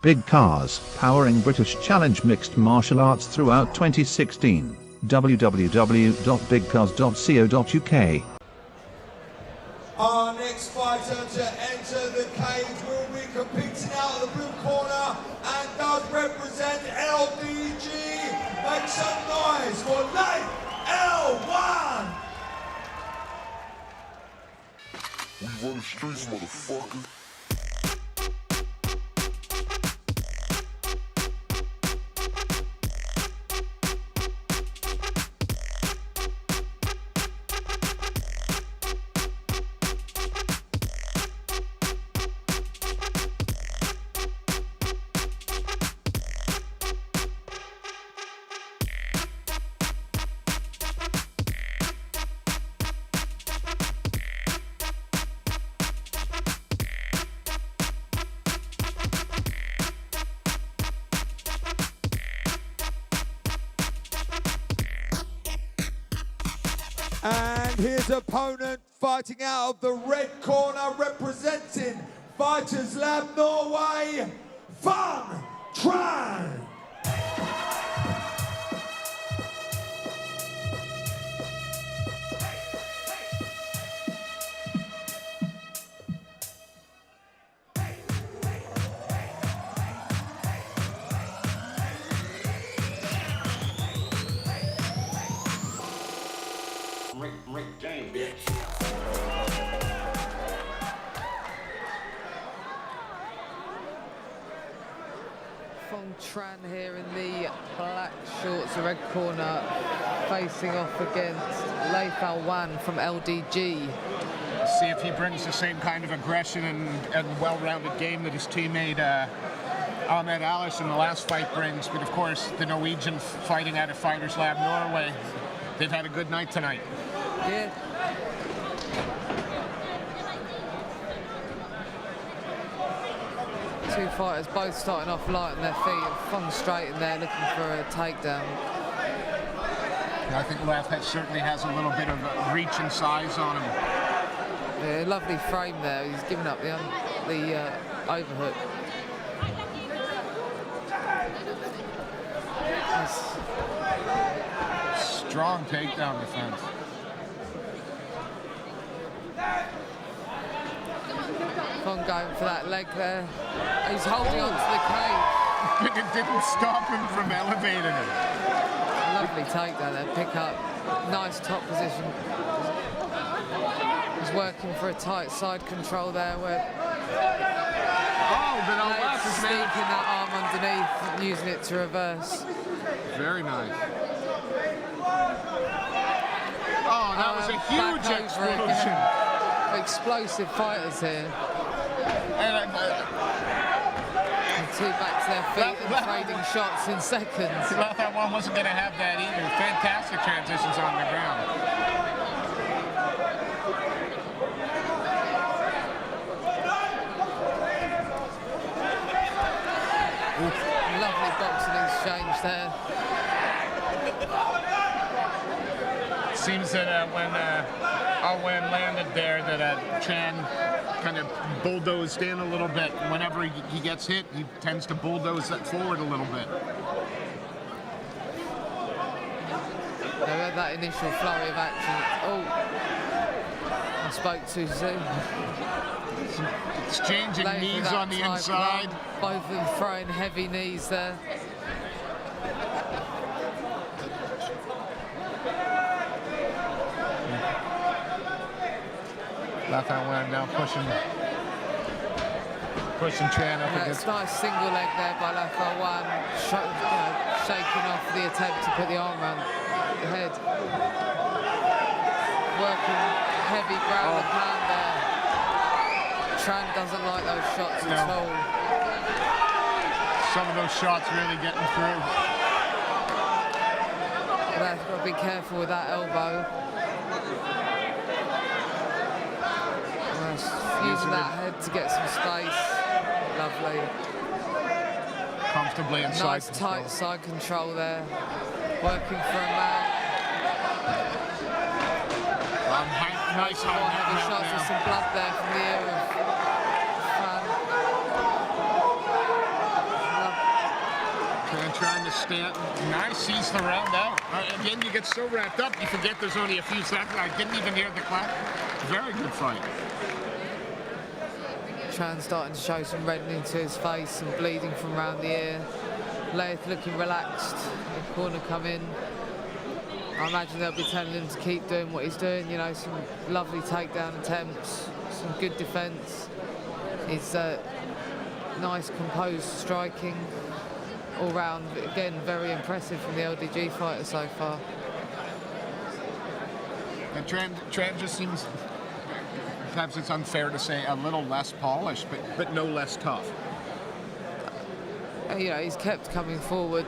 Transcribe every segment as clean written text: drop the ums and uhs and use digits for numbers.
Big Cars, powering British Challenge Mixed Martial Arts throughout 2016. www.bigcars.co.uk. Our next fighter to enter the cage will be competing out of the blue corner and does represent LDG. Make some noise for Laith Al Wan. We run the streets, motherfucker. And his opponent fighting out of the red corner, representing Fighters Lab Norway, Phoung Tran. Game, bitch. Phoung Tran here in the black shorts, the red corner, facing off against Laith Al Wan from LDG. See if he brings the same kind of aggression and well-rounded game that his teammate Ahmed Alice in the last fight brings. But of course, the Norwegian fighting out of Fighters Lab Norway, they've had a good night tonight. Yeah. Two fighters both starting off light on their feet. Phoung straight in there looking for a takedown. I think Laith certainly has a little bit of reach and size on him. Yeah, lovely frame there. He's given up the overhook. Strong takedown defense. Phoung going for that leg there. He's holding on to the cage. But it didn't stop him from elevating it. Lovely takedown there, pick up. Nice top position. He's working for a tight side control there where Laith is sneaking that arm underneath, using it to reverse. Very nice. Oh, that was a huge explosion. Explosive fighters here. And two back to their feet and trading shots in seconds. Laith Al Wan wasn't going to have that either. Fantastic transitions on the ground. Lovely boxing exchange there. Seems that when Al Wan landed there, that Tran kind of bulldozed in a little bit. Whenever he gets hit, he tends to bulldoze that forward a little bit. They had that initial flurry of action. Oh, I spoke too soon. Exchanging knees on the inside. Both of them throwing heavy knees there. Laith Al Wan now pushing Tran up against. Nice single leg there by Laith Al Wan, shaking off the attempt to put the arm around the head. Working heavy ground and pound there. Tran doesn't like those shots at all. Some of those shots really getting through. Laith's got to be careful with that elbow. Using that head to get some space. Lovely. Comfortably inside. Nice tight side control there. Working for a mount. Nice heavy shots with some blood there from the ear of Tran. trying to stand. Nice, sees the round out. Again, you get so wrapped up, you forget there's only a few seconds. I didn't even hear the clap. Very good fight. Tran starting to show some reddening to his face and bleeding from around the ear. Laith looking relaxed. The corner come in. I imagine they'll be telling him to keep doing what he's doing. You know, some lovely takedown attempts, some good defence. He's nice, composed striking. All round, again, very impressive from the LDG fighter so far. And Tran just seems, perhaps it's unfair to say, a little less polished, but no less tough. You know, he's kept coming forward.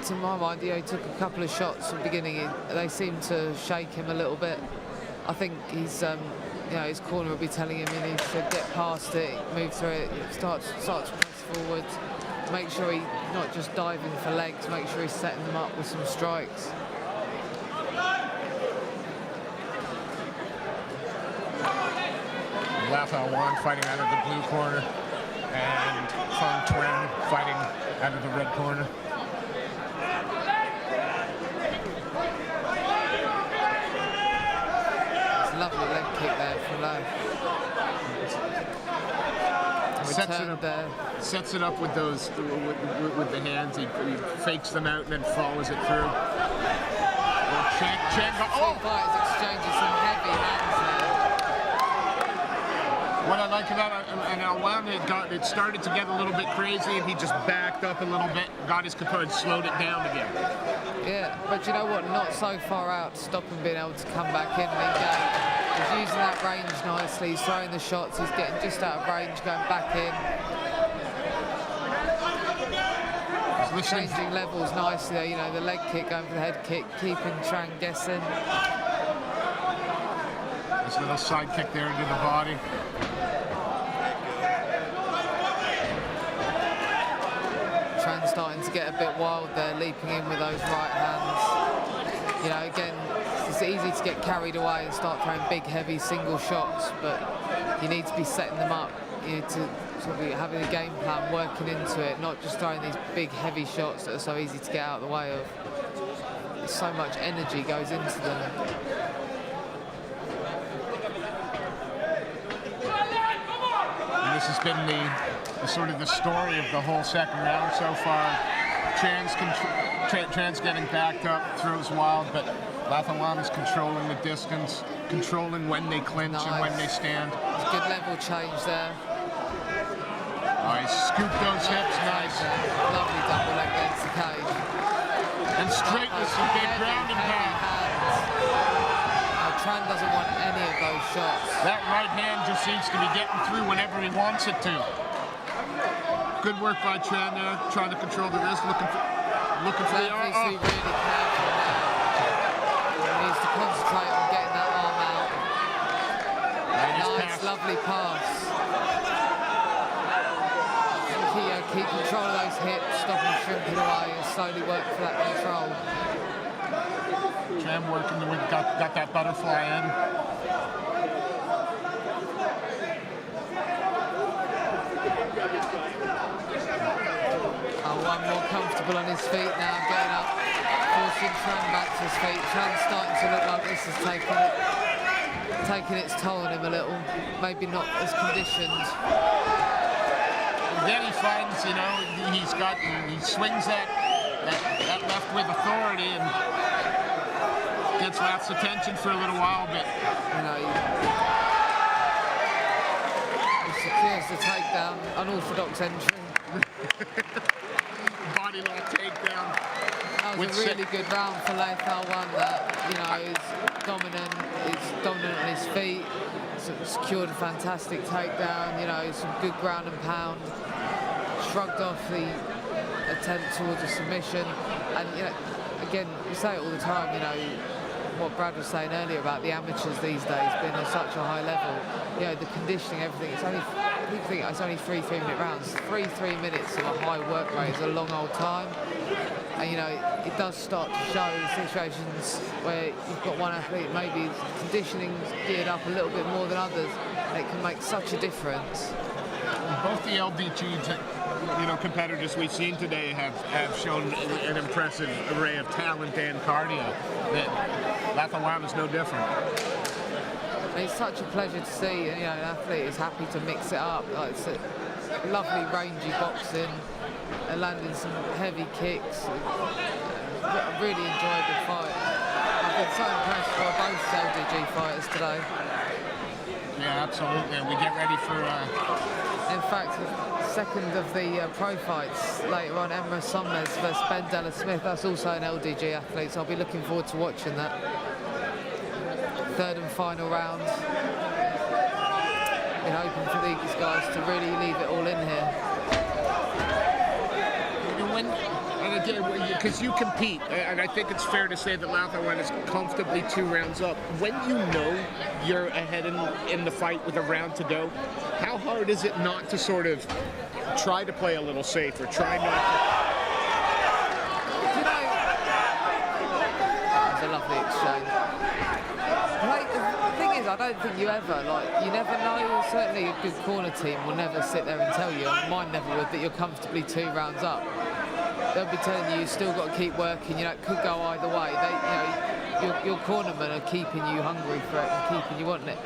To my mind, you know, he took a couple of shots from the beginning. They seemed to shake him a little bit. I think he's, you know, his corner will be telling him he needs to get past it, move through it, start to press forward. Make sure he's not just diving for legs, make sure he's setting them up with some strikes. Laith Al Wan fighting out of the blue corner, and Phoung Tran fighting out of the red corner. It's a lovely leg kick there from Laith. Sets it up with those with the hands. He fakes them out and then follows it through. Fighters exchanging some heavy hands there. What I like about it, and Al Wan it started to get a little bit crazy, and he just backed up a little bit, got his control, and slowed it down again. Yeah, but you know what? Not so far out to stop him being able to come back in and engage. He's using that range nicely. He's throwing the shots. He's getting just out of range, going back in. Changing levels nicely there. You know, the leg kick going for the head kick, keeping Tran guessing. This little side kick there into the body. Tran starting to get a bit wild there, leaping in with those right hands. You know, again, it's easy to get carried away and start throwing big, heavy single shots, but you need to be setting them up. You need to sort of be having a game plan, working into it, not just throwing these big, heavy shots that are so easy to get out of the way of. So much energy goes into them. And this has been the sort of the story of the whole second round so far. Tran's getting backed up, throws wild, but Laith Al Wan is controlling the distance, controlling when they clinch and when they stand. It's good level change there. Nice, scoop those hips, nice. Lovely double leg against the cage. And straight with some big ground and pound. Tran doesn't want any of those shots. That right hand just seems to be getting through whenever he wants it to. Good work by Tran there, trying to control the wrist, looking for the arm. Really careful now. He needs to concentrate on getting that arm out. Nice, lovely pass. Keep control of those hips, stop him shrinking away and slowly work for that control. Tran working got that butterfly in. One more comfortable on his feet now, getting up, forcing Tran back to his feet. Tran's starting to look like this is taking its toll on him a little, maybe not as conditioned. Then he finds, you know, he swings that left with authority and gets Laugh's attention for a little while, but you know, he secures the takedown, unorthodox entry. Body lock takedown. That was a really good round for Laith Al Wan. That, you know, he's dominant on his feet. Secured a fantastic takedown, you know, some good ground and pound, shrugged off the attempt towards a submission, and, you know, again, we say it all the time, you know, what Brad was saying earlier about the amateurs these days being on such a high level, you know, the conditioning, everything, people think it's only 3 3-minute rounds. 3 minutes of a high work rate is a long old time. And, you know, it does start to show situations where you've got one athlete, maybe conditioning's geared up a little bit more than others, and it can make such a difference. Both the LDGs, competitors we've seen today have shown an impressive array of talent and cardio. Laith Al Wan is no different. It's such a pleasure to see, an athlete is happy to mix it up. Like, it's a lovely rangy boxing, landing some heavy kicks. I really enjoyed the fight. I've been so impressed by both LDG fighters today. Yeah, absolutely. We get ready for... In fact, the second of the pro fights later on, Emma Somers versus Ben Della Smith, that's also an LDG athlete, so I'll be looking forward to watching that. Third and final round. Been hoping for these guys to really leave it all in here. And again, because you compete, and I think it's fair to say that Laith Al Wan is comfortably 2 rounds up. When you know you're ahead in the fight with a round to go, how hard is it not to sort of try to play a little safer, try not to... That was a lovely exchange. The thing is, I don't think you never know. Certainly a good corner team will never sit there and tell you, and mine never would, that you're comfortably 2 rounds up. They'll be telling you still got to keep working. It could go either way. Your cornermen are keeping you hungry for it and keeping you wanting it.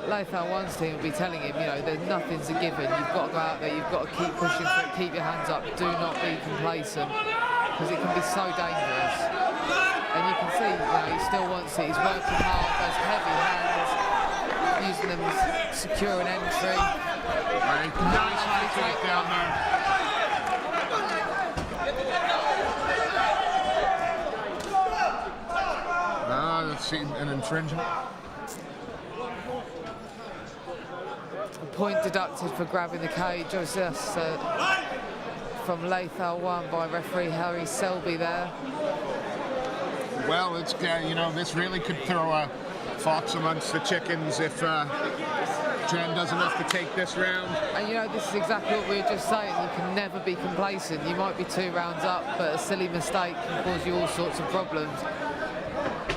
Laith Al Wan's team will be telling him, there's nothing's a given. You've got to go out there. You've got to keep pushing for it. Keep your hands up. Do not be complacent, because it can be so dangerous. And you can see, he still wants it. He's working hard. Those heavy hands, using them to secure an entry. Right. Nice high kick down there. That's an infringement. A point deducted for grabbing the cage. Just from Laith Al Wan by referee Harry Selby there. Well, it's this really could throw a fox amongst the chickens if Tran does enough to take this round. And this is exactly what we were just saying. You can never be complacent. You might be 2 rounds up, but a silly mistake can cause you all sorts of problems.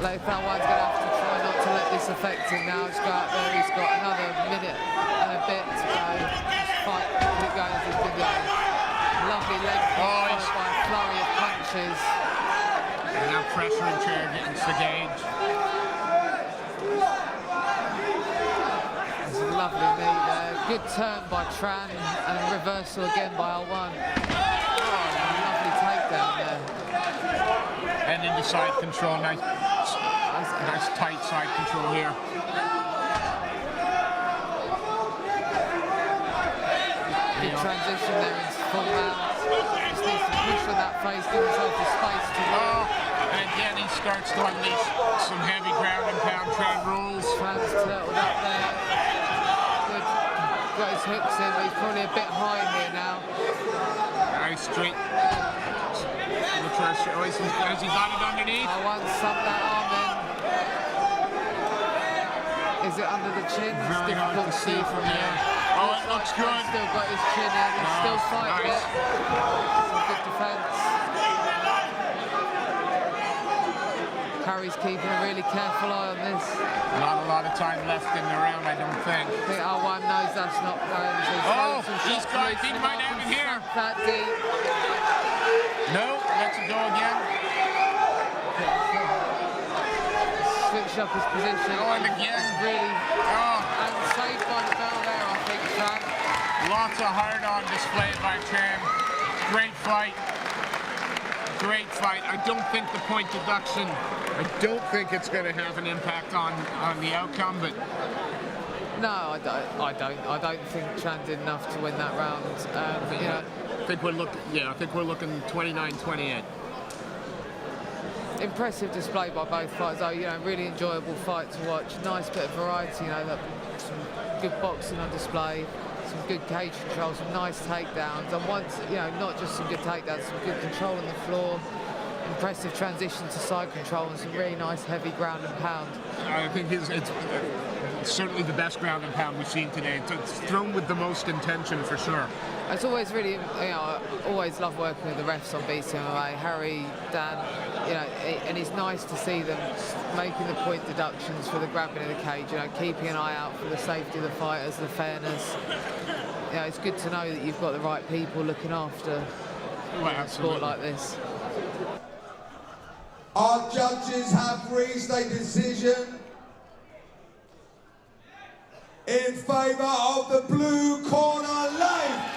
Laith Al Wan's going to have to try not to let this affect him now. He's got out there, he's got another minute and a bit to go. Just fight, keep going as he's been going. Lovely leg kick followed by a flurry of punches. And now pressure and chair against the gauge. There's a lovely knee there. Good turn by Tran and a reversal again by Al Wan. Lovely takedown there. And into side control, nice tight side control here. Good transition there into full mount. Just needs to push on that face, give himself the space to roll. And again, he starts to unleash some heavy ground and pound. Tran rules. Tran's turtled up there. Good. Got his hooks in, but he's probably a bit high here now. Nice straight. Has he got it underneath? I want some that arm in. Is it under the chin? Very it's hard difficult to see from there. Oh, it looks good. He's still got his chin in. He's still fighting it. Some good defence. Harry's keeping a really careful eye on this. Not a lot of time left in the round, I don't think. I think Al Wan knows that's not going. He's got it. He might have it here. That deep. No, lets it go again. Switched up his position. Going again. Really. And saved by the bell there, I think, Tran. Lots of hard-on display by Tran. Great fight. Great fight. I don't think the point deduction, I don't think it's going to have an impact on the outcome, but... No, I don't think Tran did enough to win that round. I think we're looking 29-28. Impressive display by both fighters, though. Really enjoyable fight to watch. Nice bit of variety. Some good boxing on display, some good cage control, some nice takedowns, and once, not just some good takedowns, some good control on the floor. Impressive transition to side control and some really nice heavy ground and pound. I think it's certainly the best ground and pound we've seen today. It's thrown with the most intention for sure. It's always really, I always love working with the refs on BCMMA. Harry, Dan, you know, and it's nice to see them making the point deductions for the grabbing of the cage, you know, keeping an eye out for the safety of the fighters, the fairness. You know, it's good to know that you've got the right people looking after a sport like this. Our judges have reached a decision in favour of the blue corner, Laith